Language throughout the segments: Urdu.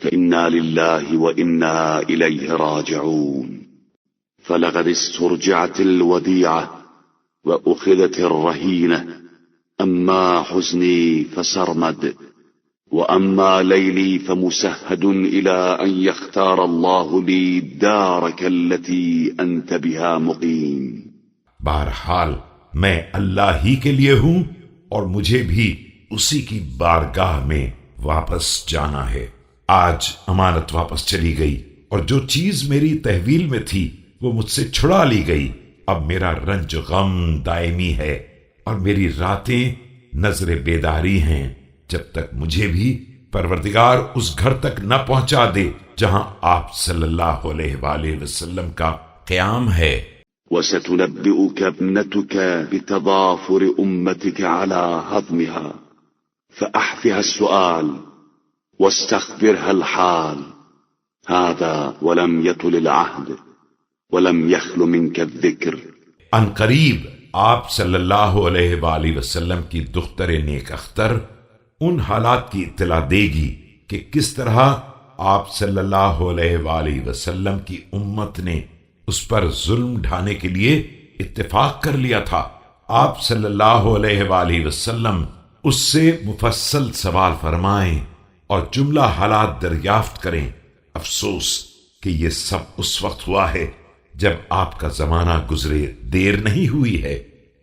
فإنا لله وإنا إليه راجعون فلقد استرجعت الوديعة وأخذت الرهينة أما حزني فسرمد وأما ليلي فمسهد إلى أن يختار الله لي دارك التي أنت بها مقيم. بہرحال میں اللہ ہی کے لیے ہوں اور مجھے بھی اسی کی بارگاہ میں واپس جانا ہے. آج امانت واپس چلی گئی اور جو چیز میری تحویل میں تھی وہ مجھ سے چھڑا لی گئی. اب میرا رنج غم دائمی ہے اور میری راتیں نظر بیداری ہیں جب تک مجھے بھی پروردگار اس گھر تک نہ پہنچا دے جہاں آپ صلی اللہ علیہ وآلہ وسلم کا قیام ہے. وستنبئك ابنتك بتضافر أمتك على هضمها فأحفها السؤال واستخبرها الحال هذا ولم يطل العهد ولم يخل منك الذكر. ان قریب آپ صلی اللہ علیہ وآلہ وسلم کی دختر نیک اختر ان حالات کی اطلاع دے گی کہ کس طرح آپ صلی اللہ علیہ وآلہ وسلم کی امت نے اس پر ظلم ڈھانے کے لیے اتفاق کر لیا تھا. آپ صلی اللہ علیہ وآلہ وسلم اس سے مفصل سوال فرمائیں اور جملہ حالات دریافت کریں. افسوس کہ یہ سب اس وقت ہوا ہے جب آپ کا زمانہ گزرے دیر نہیں ہوئی ہے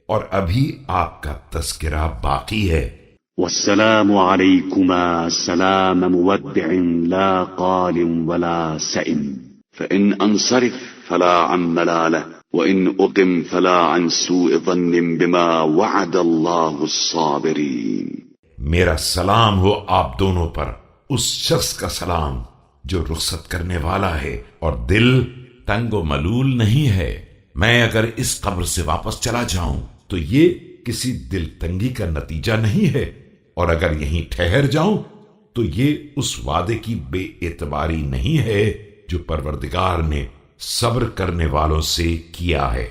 اور ابھی آپ کا تذکرہ باقی ہے. والسلام عليكما سلام مودع لا قال ولا سئم فإن أنصرف فلا عن ملالة وإن أقم فلا عن سوء ظن بما وعد الله الصابرين. میرا سلام ہو آپ دونوں پر، اس شخص کا سلام جو رخصت کرنے والا ہے اور دل تنگ و ملول نہیں ہے. میں اگر اس قبر سے واپس چلا جاؤں تو یہ کسی دل تنگی کا نتیجہ نہیں ہے، اور اگر یہیں ٹھہر جاؤں تو یہ اس وعدے کی بے اعتباری نہیں ہے جو پروردگار نے صبر کرنے والوں سے کیا ہے.